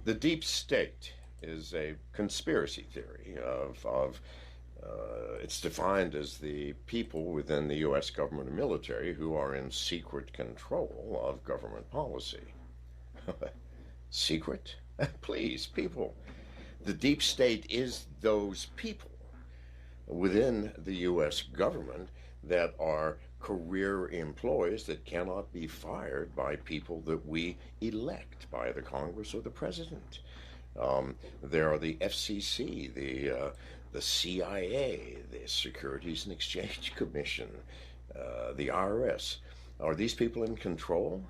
The deep state is a conspiracy theory it's defined as the people within the U.S. government and military who are in secret control of government policy. Secret? Please, people. The deep state is those people within the U.S. government that are career employees that cannot be fired by people that we elect by the Congress or the President. There are the FCC, the CIA, the Securities and Exchange Commission, the IRS. Are these people in control?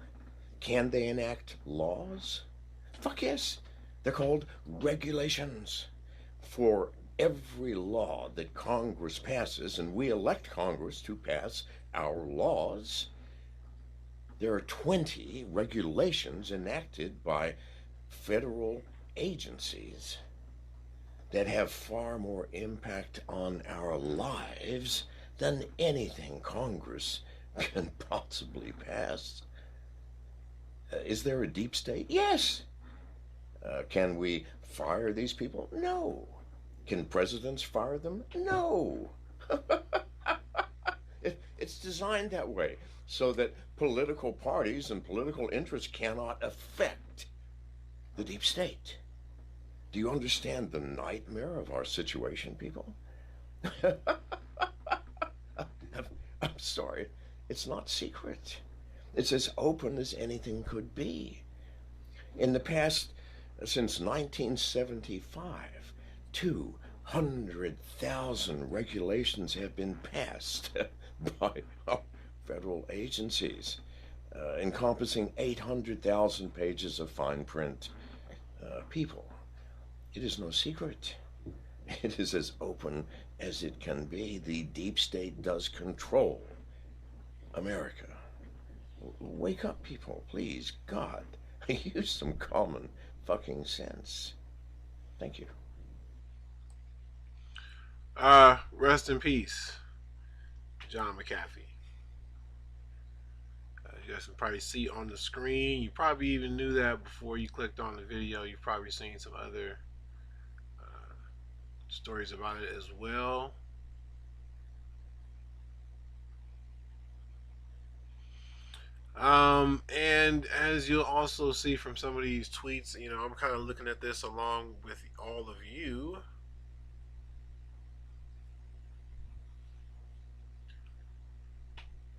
Can they enact laws? Fuck yes. They're called regulations. For every law that Congress passes, and we elect Congress to pass our laws, there are 20 regulations enacted by federal agencies that have far more impact on our lives than anything Congress can possibly pass. Is there a deep state? Yes. Can we fire these people? No. Can presidents fire them? No. It's designed that way so that political parties and political interests cannot affect the deep state. Do you understand the nightmare of our situation, people? I'm sorry. It's not secret. It's as open as anything could be. In the past, since 1975, 200,000 regulations have been passed by our federal agencies, encompassing 800,000 pages of fine print. People, it is no secret. It is as open as it can be. The deep state does control America. Wake up, people, please. God, use some common fucking sense. Thank you. Rest in peace, John McAfee. You guys can probably see on the screen. You probably even knew that before you clicked on the video. You've probably seen some other stories about it as well. And as you'll also see from some of these tweets, I'm kind of looking at this along with all of you.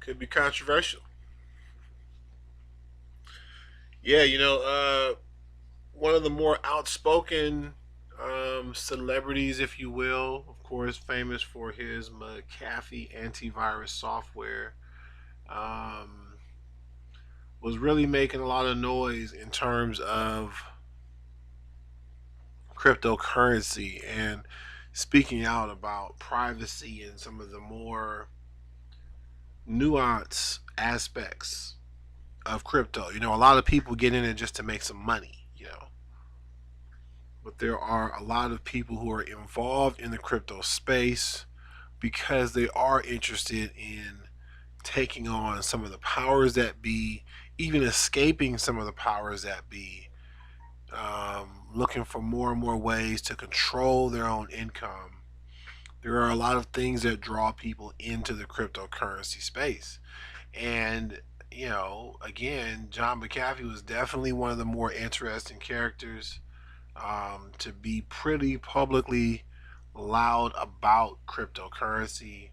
Could be controversial. Yeah, one of the more outspoken celebrities, if you will, of course, famous for his McAfee antivirus software, was really making a lot of noise in terms of cryptocurrency and speaking out about privacy and some of the more nuanced aspects of crypto. A lot of people get in it just to make some money, but there are a lot of people who are involved in the crypto space because they are interested in taking on some of the powers that be, even escaping some of the powers that be, looking for more and more ways to control their own income. There are a lot of things that draw people into the cryptocurrency space. And, again, John McAfee was definitely one of the more interesting characters to be pretty publicly loud about cryptocurrency.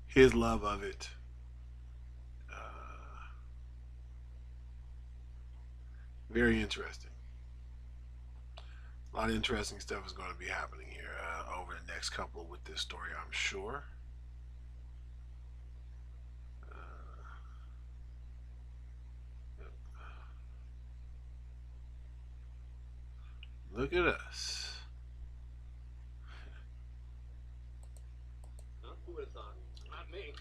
His love of it. Very interesting. A lot of interesting stuff is going to be happening here over the next couple with this story, I'm sure. Look at us. Huh? Who would have thought? Not me.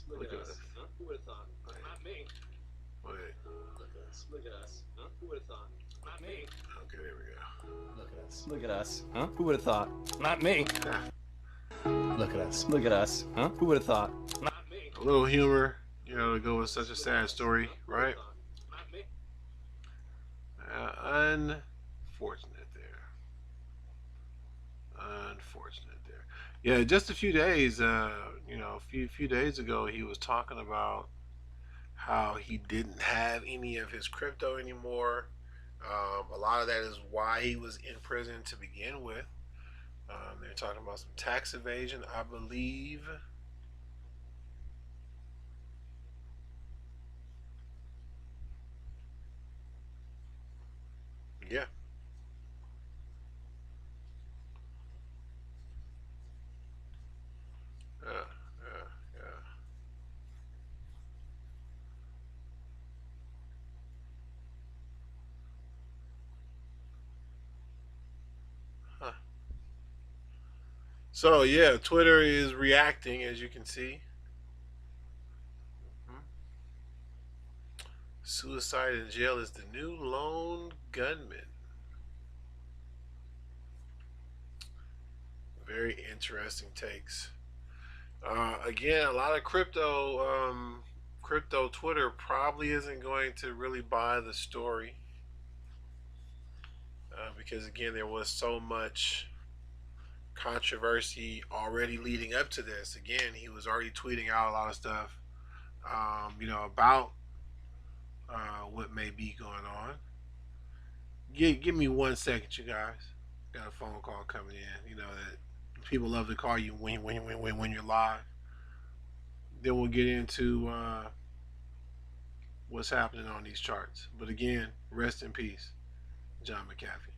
Look at us. Huh? Who would have thought? Not me. Wait. Look at us. Look at us. Huh? Who would have thought? Not me. Okay, there we go. Look at us. Look at us. Huh? Who would have thought? Not me. Look at us. Look at us. Huh? Who would have thought? Not me. A little humor To go with such a sad story, Who would have right? thought? Not me. Unfortunate there. Unfortunate there. Yeah, just a few days, a few days ago, he was talking about how he didn't have any of his crypto anymore. A lot of that is why he was in prison to begin with. They're talking about some tax evasion, I believe. Yeah. Yeah. Yeah. Yeah. Huh. So yeah, Twitter is reacting, as you can see. Hmm. Suicide in jail is the new lone gunman. Very interesting takes. Again, a lot of crypto Twitter probably isn't going to really buy the story because again, there was so much controversy already leading up to this. Again, he was already tweeting out a lot of stuff, about what may be going on. Give me 1 second, you guys. Got a phone call coming in. You know that people love to call you when you're live. Then we'll get into what's happening on these charts. But again, rest in peace, John McAfee.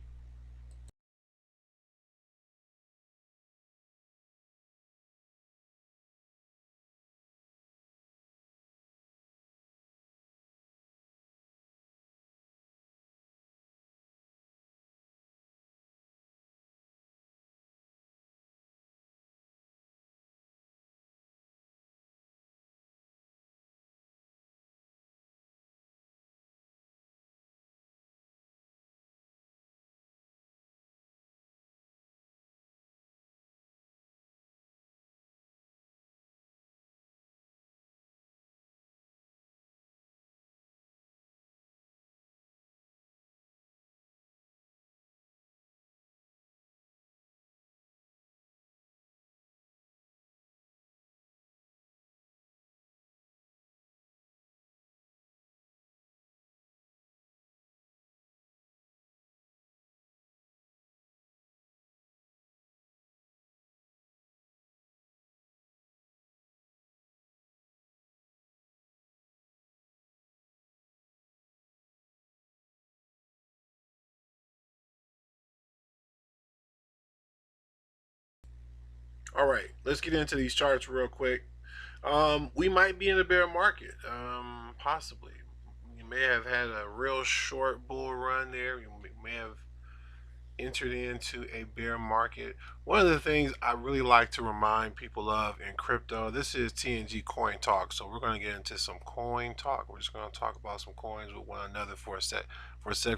All right, let's get into these charts real quick. We might be in a bear market, possibly. You may have had a real short bull run there. You may have entered into a bear market. One of the things I really like to remind people of in crypto, this is TNG Coin Talks. So we're going to get into some coin talk. We're just going to talk about some coins with one another for a sec.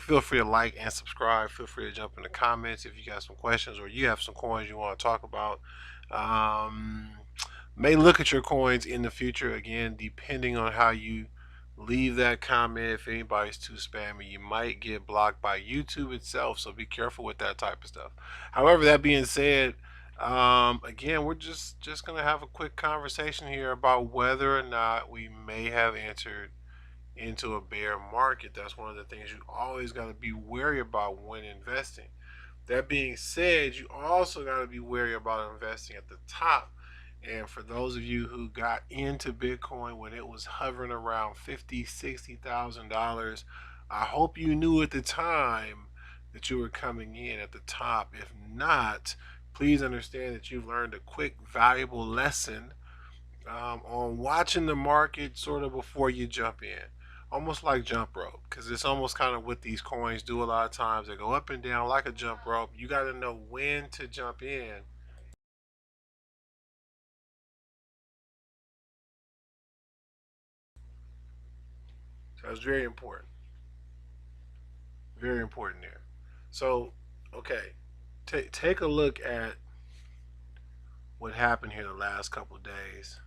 Feel free to like and subscribe. Feel free to jump in the comments if you got some questions or you have some coins you want to talk about. Um, may look at your coins in the future again, depending on how you leave that comment. If anybody's too spammy, you might get blocked by YouTube itself, so be careful with that type of stuff. However, that being said, again, we're just gonna have a quick conversation here about whether or not we may have entered into a bear market. That's one of the things you always got to be wary about when investing. That being said, you also got to be wary about investing at the top. And for those of you who got into Bitcoin when it was hovering around 50, $60,000, I hope you knew at the time that you were coming in at the top. If not, please understand that you've learned a quick, valuable lesson on watching the market sort of before you jump in. Almost like jump rope, because it's almost kind of what these coins do a lot of times. They go up and down like a jump rope. You got to know when to jump in. So it's very important. Very important there. So, okay, take a look at what happened here the last couple of days.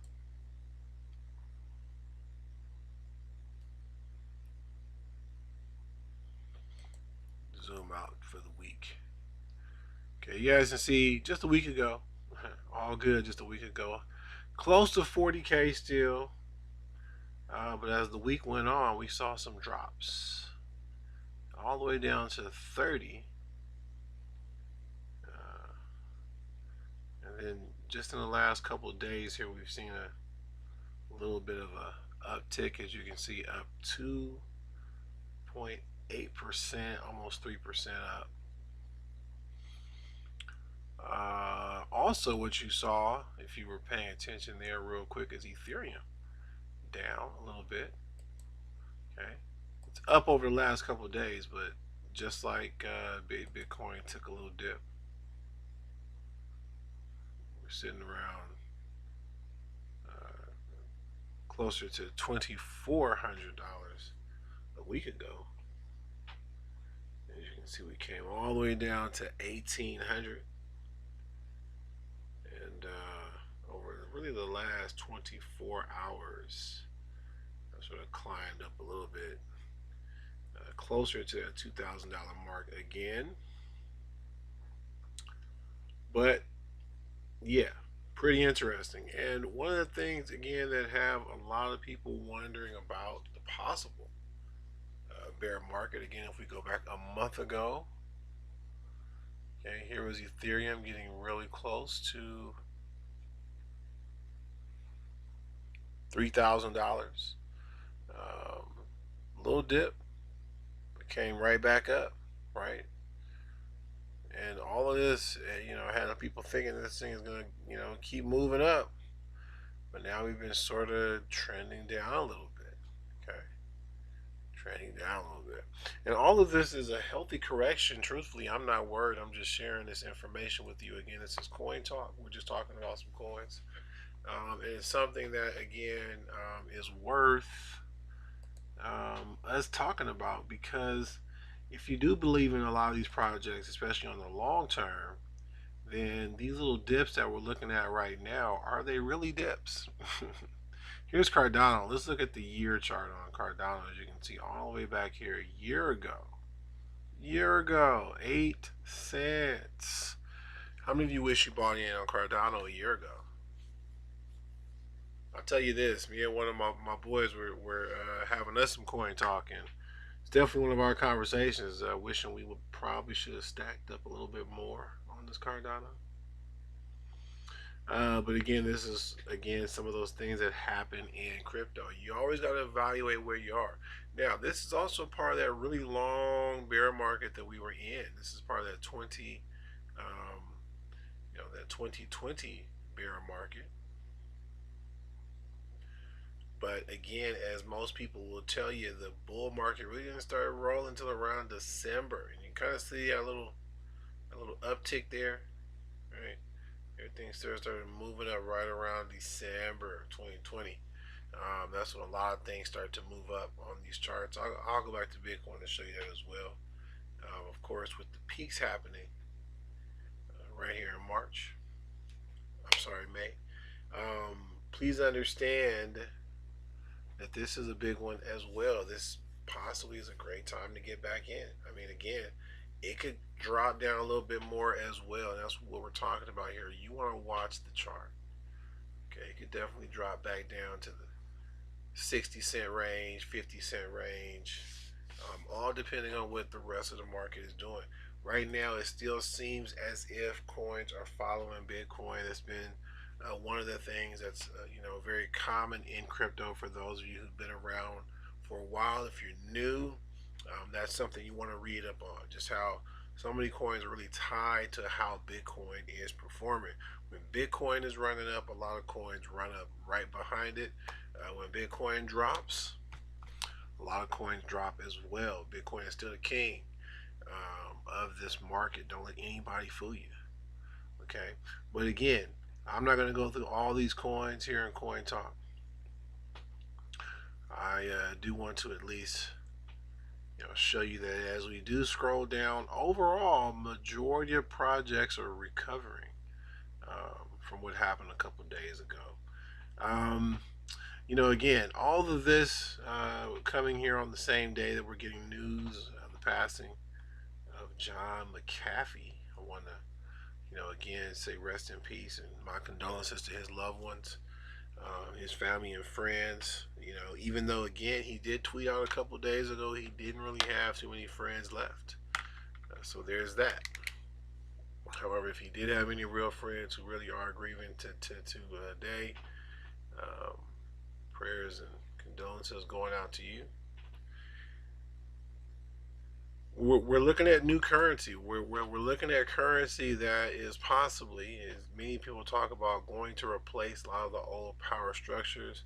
zoom out for the week. Okay, you guys can see just a week ago, all good just a week ago, close to 40K still. But as the week went on, we saw some drops all the way down to 30. And then just in the last couple of days here, we've seen a little bit of a uptick, as you can see, up 2.8%, almost 3% up. Also, what you saw, if you were paying attention there real quick, is Ethereum down a little bit. Okay, it's up over the last couple of days, but just like Bitcoin took a little dip. We're sitting around closer to $2,400 a week ago. As you can see, we came all the way down to 1,800, and over really the last 24 hours, I sort of climbed up a little bit, closer to that $2,000 mark again. But yeah, pretty interesting. And one of the things again that have a lot of people wondering about the possible bear market, again, if we go back a month ago, okay, here was Ethereum getting really close to $3,000. Little dip, but came right back up, right? And all of this, had people thinking this thing is gonna, keep moving up, but now we've been sort of trending down a little bit, okay? Trending down a little bit, and all of this is a healthy correction. Truthfully, I'm not worried. I'm just sharing this information with you. Again, this is Coin Talk. We're just talking about some coins, and it's something that again is worth us talking about, because if you do believe in a lot of these projects, especially on the long term, then these little dips that we're looking at right now, are they really dips? Here's Cardano. Let's look at the year chart on Cardano. As you can see, all the way back here, a year ago, 8 cents. How many of you wish you bought in on Cardano a year ago? I'll tell you this, me and one of my boys were having us some coin talk, and it's definitely one of our conversations, wishing we probably should have stacked up a little bit more on this Cardano. But again, this is some of those things that happen in crypto. You always got to evaluate where you are. Now, this is also part of that really long bear market that we were in. This is part of that 2020 bear market. But again, as most people will tell you, the bull market really didn't start rolling until around December, and you kind of see a little uptick there, right? Everything started moving up right around December 2020. That's when a lot of things start to move up on these charts. I'll go back to Bitcoin to show you that as well. Of course, with the peaks happening right here in March. I'm sorry, May. Please understand that this is a big one as well. This possibly is a great time to get back in. I mean, again, it could drop down a little bit more as well. And that's what we're talking about here. You want to watch the chart. Okay, it could definitely drop back down to the 60-cent range, 50-cent range, all depending on what the rest of the market is doing. Right now, it still seems as if coins are following Bitcoin. It's been one of the things that's very common in crypto for those of you who've been around for a while. If you're new, that's something you want to read up on, just how so many coins are really tied to how Bitcoin is performing. When Bitcoin is running up, a lot of coins run up right behind it. When Bitcoin drops, a lot of coins drop as well. Bitcoin is still the king of this market. Don't let anybody fool you. Okay, but again, I'm not going to go through all these coins here in Coin Talk. I do want to at least show you that as we do scroll down, overall, majority of projects are recovering from what happened a couple days ago. Again, all of this coming here on the same day that we're getting news of the passing of John McAfee. I want to, again say rest in peace and my condolences to his loved ones, his family and friends. Even though again he did tweet out a couple days ago, he didn't really have too many friends left. So there's that. However, if he did have any real friends who really are grieving today, um, prayers and condolences going out to you. We're looking at new currency. We're looking at currency that is possibly, as many people talk about, going to replace a lot of the old power structures.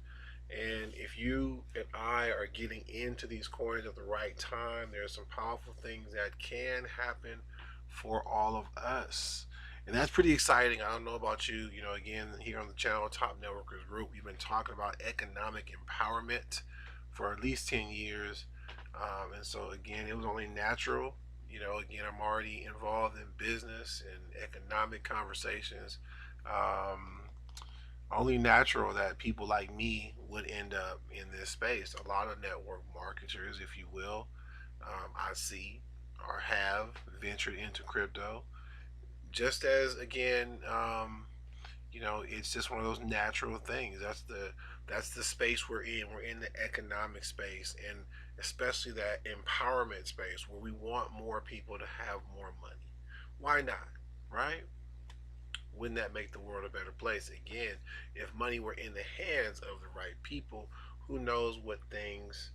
And if you and I are getting into these coins at the right time, there's some powerful things that can happen for all of us. And that's pretty exciting. I don't know about you. Again, here on the channel, Top Networkers Group, we've been talking about economic empowerment for at least 10 years. And so, again, it was only natural. Again, I'm already involved in business and economic conversations. Only natural that people like me would end up in this space. A lot of network marketers, if you will, I see or have ventured into crypto. Just as, again, it's just one of those natural things. That's the space we're in. We're in the economic space, and especially that empowerment space where we want more people to have more money. Why not, right? Wouldn't that make the world a better place? Again, if money were in the hands of the right people, who knows what things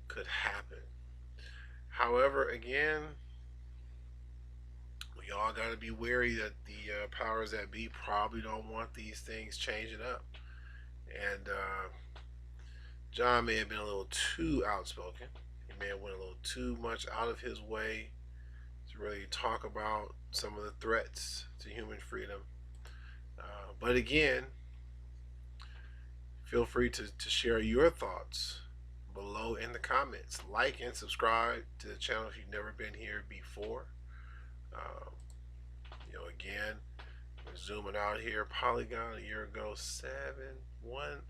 could happen. However, again, we all got to be wary that the powers that be probably don't want these things changing up. And John may have been a little too outspoken. He may have went a little too much out of his way to really talk about some of the threats to human freedom. But again, feel free to share your thoughts below in the comments. Like and subscribe to the channel if you've never been here before. Again, we're zooming out here. Polygon a year ago, 1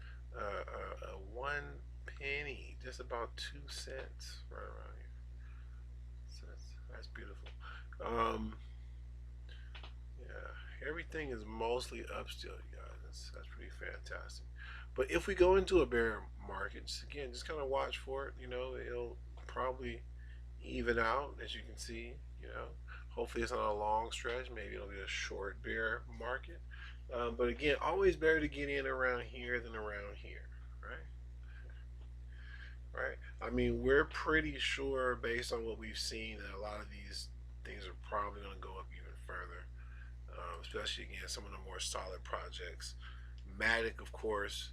penny, just about 2 cents, right around here. So that's beautiful. Yeah, everything is mostly up still, you guys. That's pretty fantastic. But if we go into a bear market, just kind of watch for it. It'll probably even out, as you can see. Hopefully it's not a long stretch. Maybe it'll be a short bear market. But again, always better to get in around here than around here, right? Right? I mean, we're pretty sure, based on what we've seen, that a lot of these things are probably going to go up even further. Especially, again, some of the more solid projects. Matic, of course,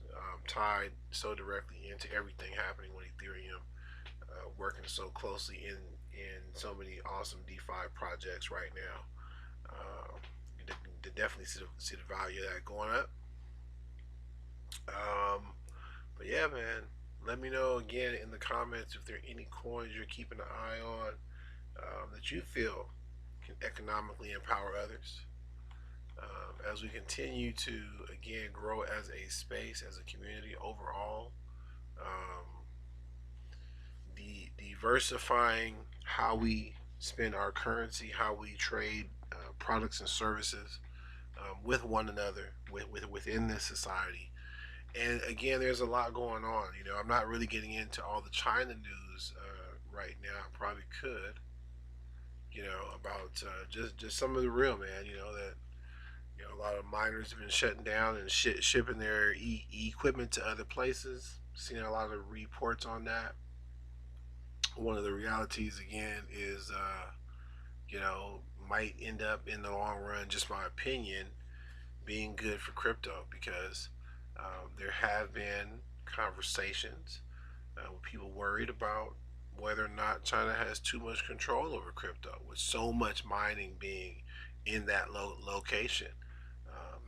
tied so directly into everything happening with Ethereum, working so closely in so many awesome DeFi projects right now. You definitely see the value of that going up. But yeah, man, let me know again in the comments if there are any coins you're keeping an eye on that you feel can economically empower others. As we continue to, again, grow as a space, as a community overall, diversifying how we spend our currency, how we trade products and services with one another, within this society. And again, there's a lot going on. I'm not really getting into all the China news right now. I probably could, about just some of the real, man. That a lot of miners have been shutting down and shipping their equipment to other places. Seen a lot of reports on that. One of the realities, again, is might end up in the long run, just my opinion, being good for crypto, because there have been conversations with people worried about whether or not China has too much control over crypto, with so much mining being in that location.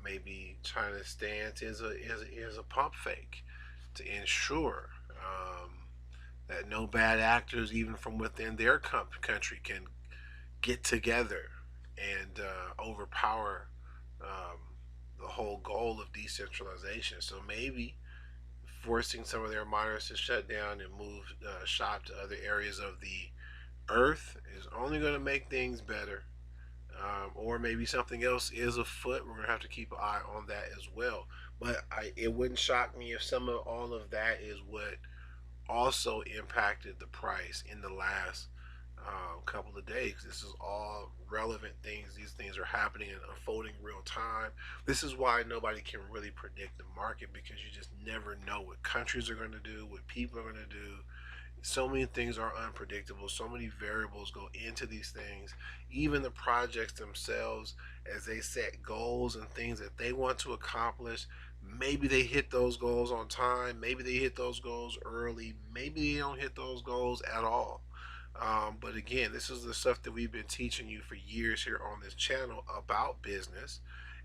Maybe China's stance is a pump fake to ensure that no bad actors, even from within their country, can get together and overpower the whole goal of decentralization. So maybe forcing some of their miners to shut down and move shop to other areas of the earth is It's only going to make things better. Or maybe something else is afoot. We're going to have to keep an eye on that as well. But it wouldn't shock me if some of all of that is what also impacted the price in the last couple of days. This is all relevant things. These things are happening and unfolding real time. This is why nobody can really predict the market, because you just never know what countries are going to do, what people are going to do. So many things are unpredictable. So many variables go into these things. Even the projects themselves, as they set goals and things that they want to accomplish, maybe they hit those goals on time. Maybe they hit those goals early. Maybe they don't hit those goals at all. But again, this is the stuff that we've been teaching you for years here on this channel about business.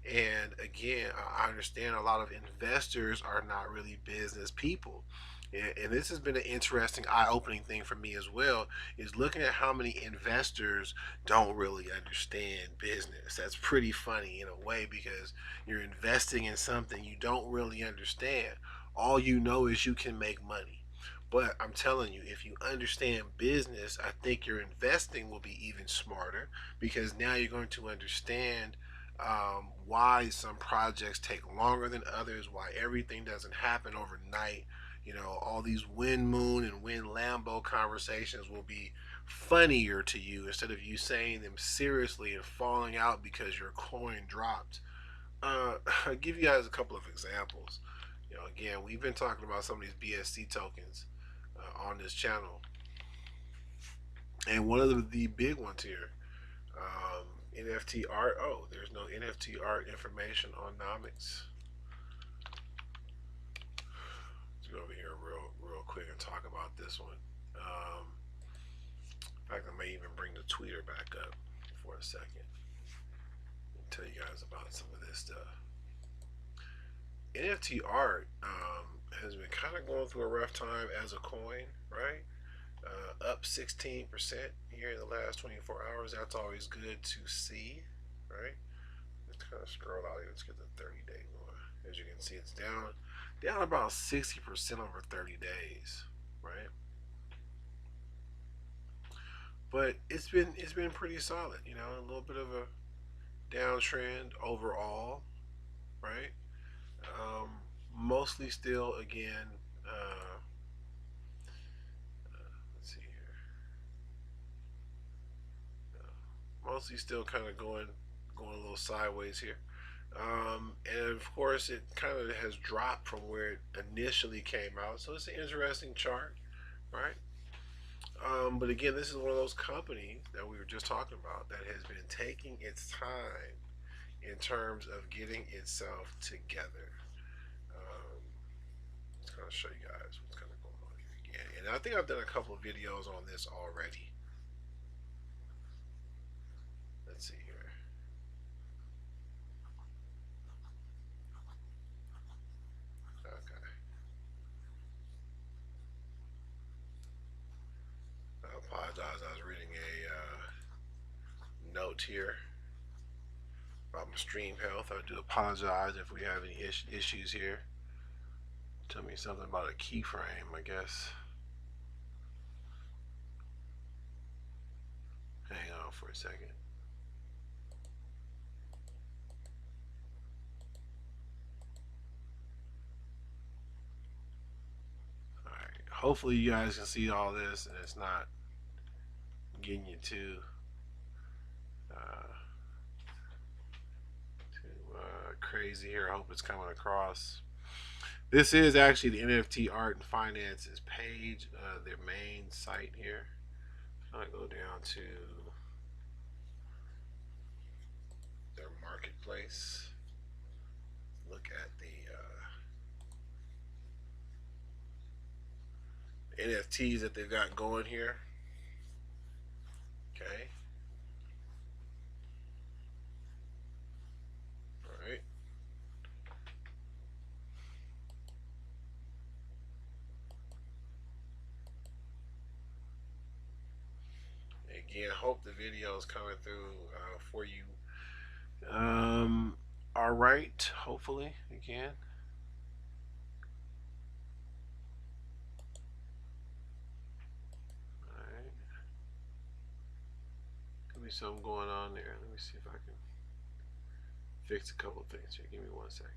And again, I understand a lot of investors are not really business people. And this has been an interesting, eye-opening thing for me as well, is looking at how many investors don't really understand business. That's pretty funny in a way, because you're investing in something you don't really understand. All you know is you can make money. But I'm telling you, if you understand business, I think your investing will be even smarter, because now you're going to understand why some projects take longer than others, why everything doesn't happen overnight. You know, all these wind moon and wind Lambo conversations will be funnier to you instead of you saying them seriously and falling out because your coin dropped. I'll give you guys a couple of examples. You know, again, we've been talking about some of these BSC tokens on this channel, and one of the big ones here, NFT art. Oh, there's no NFT art information on Nomics. Let's go over here real quick and talk about this one. In fact, I may even bring the tweeter back up for a second and tell you guys about some of this stuff. NFT art has been kind of going through a rough time as a coin, right? Up 16% here in the last 24 hours. That's always good to see, right? Let's kind of scroll out here. Let's get the 30-day going. As you can see, it's down about 60% over 30 days, right? But it's been pretty solid, you know, a little bit of a downtrend overall, right? Mostly still, again, let's see here, mostly still kind of going a little sideways here. And of course, it kind of has dropped from where it initially came out. So it's an interesting chart, right? But again, this is one of those companies that we were just talking about that has been taking its time in terms of getting itself together. Let's kind of show you guys what's kind of going on here again. And I think I've done a couple of videos on this already. Let's see here. Okay. I apologize. I was reading a note here about my stream health. I do apologize if we have any issues here. Tell me something about a keyframe, I guess. Hang on for a second. Alright, hopefully you guys can see all this and it's not getting you too crazy here. I hope it's coming across. This is actually the NFT Art and Finances page, their main site here. I'm going to go down to their marketplace. Look at the NFTs that they've got going here. Okay. All right. Again, hope the video is coming through for you. All right. Hopefully, again. something going on there. Let me see if I can fix a couple things here. Give me 1 second.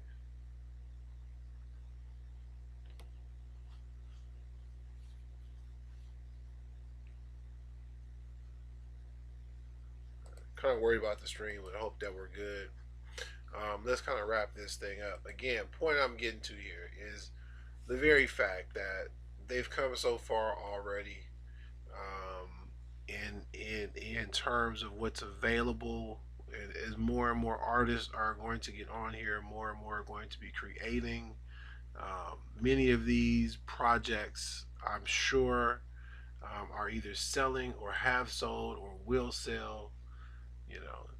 Kind of worried about the stream, but I hope that we're good. Let's kind of wrap this thing up. Again, point I'm getting to here is the very fact that they've come so far already in terms of what's available. As more and more artists are going to get on here, more and more are going to be creating. Many of these projects, I'm sure, are either selling or have sold or will sell. You know,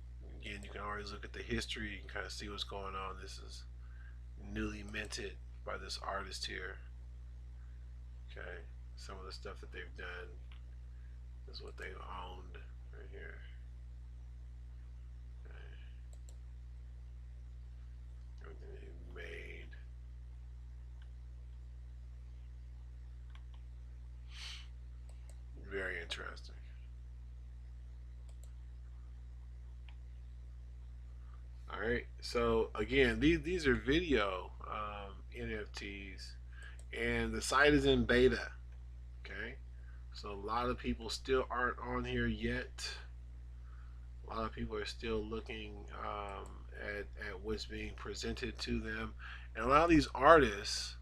again, you can always look at the history. You can kind of see what's going on. This is newly minted by this artist here. Okay, some of the stuff that they've done is what they've owned right here. Okay. Everything they've made. Very interesting. All right. So again, these are video NFTs, and the site is in beta. Okay. So a lot of people still aren't on here yet. A lot of people are still looking at what's being presented to them, and a lot of these artists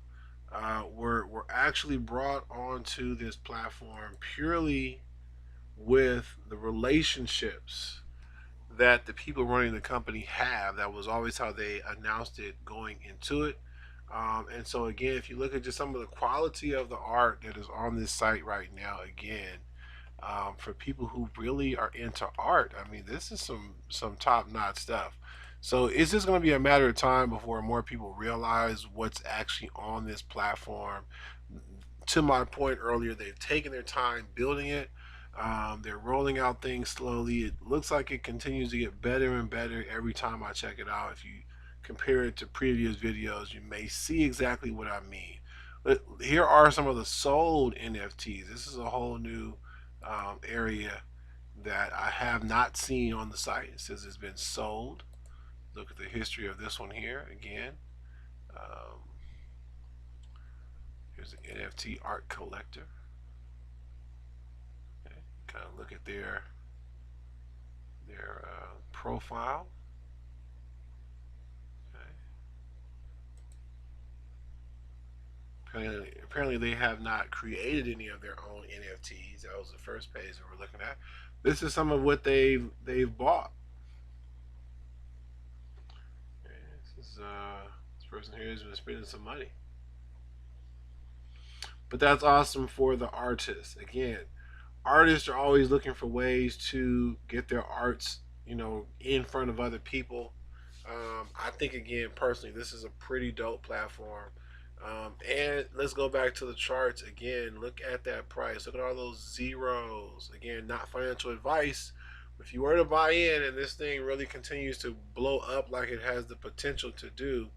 were actually brought onto this platform purely with the relationships that the people running the company have. That was always how they announced it going into it. And so again, if you look at just some of the quality of the art that is on this site right now, again, for people who really are into art, I mean, this is some top-notch stuff. So it's just going to be a matter of time before more people realize what's actually on this platform. To my point earlier, they've taken their time building it. They're rolling out things slowly. It looks like it continues to get better and better every time I check it out. If you compare it to previous videos, you may see exactly what I mean. But here are some of the sold NFTs. This is a whole new area that I have not seen on the site. It says it's been sold. Look at the history of this one here again. Here's an NFT art collector. Okay. Kind of look at their profile. Okay. Apparently they have not created any of their own NFTs. That was the first page that we're looking at. This is some of what they've bought. Okay. This person here has been spending some money. But that's awesome for the artists. Again, artists are always looking for ways to get their arts, in front of other people. I think, again, personally, this is a pretty dope platform. And let's go back to the charts again. Look at that price. Look at all those zeros. Again, not financial advice. If you were to buy in and this thing really continues to blow up like it has the potential to do,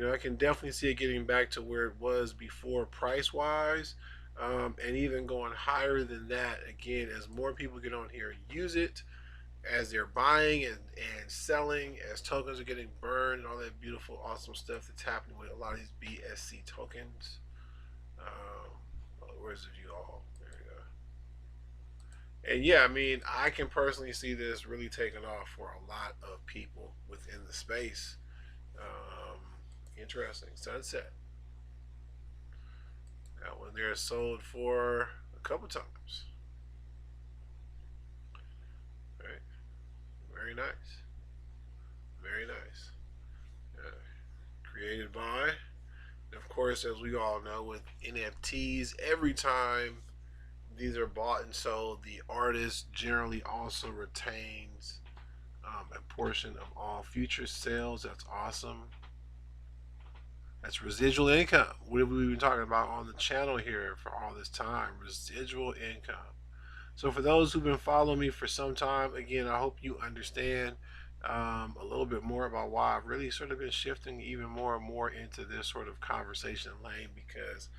I can definitely see it getting back to where it was before price wise, and even going higher than that. Again, as more people get on here, use it, as they're buying and selling, as tokens are getting burned, and all that beautiful, awesome stuff that's happening with a lot of these BSC tokens. Where's the view all? There we go. And yeah, I mean, I can personally see this really taking off for a lot of people within the space. Interesting. Sunset. That one there is sold for a couple times. Right. Very nice. Very nice. Created by, and of course, as we all know, with NFTs, every time these are bought and sold, the artist generally also retains a portion of all future sales. That's awesome. That's residual income. What have we been talking about on the channel here for all this time? Residual income. So for those who've been following me for some time, again, I hope you understand a little bit more about why I've really sort of been shifting even more and more into this sort of conversation lane, because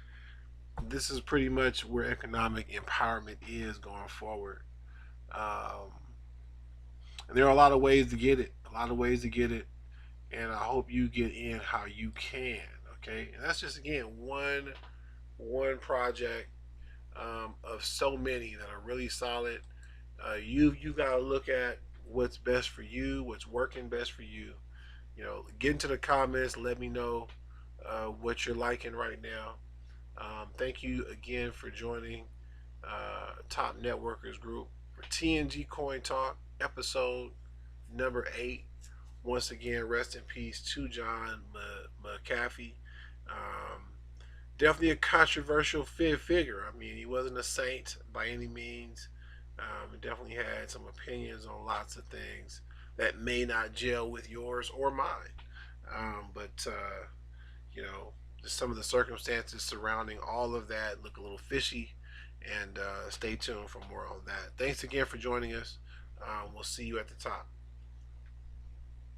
this is pretty much where economic empowerment is going forward. And there are a lot of ways to get it. And I hope you get in how you can. Okay, and that's just again one project of so many that are really solid. You got to look at what's best for you, what's working best for you. Get into the comments. Let me know what you're liking right now. Thank you again for joining Top Networkers Group for TNG Coin Talk, episode number 8. Once again, rest in peace to John McAfee. Definitely a controversial figure. I mean, he wasn't a saint by any means. He definitely had some opinions on lots of things that may not gel with yours or mine. But just some of the circumstances surrounding all of that look a little fishy. And stay tuned for more on that. Thanks again for joining us. We'll see you at the top.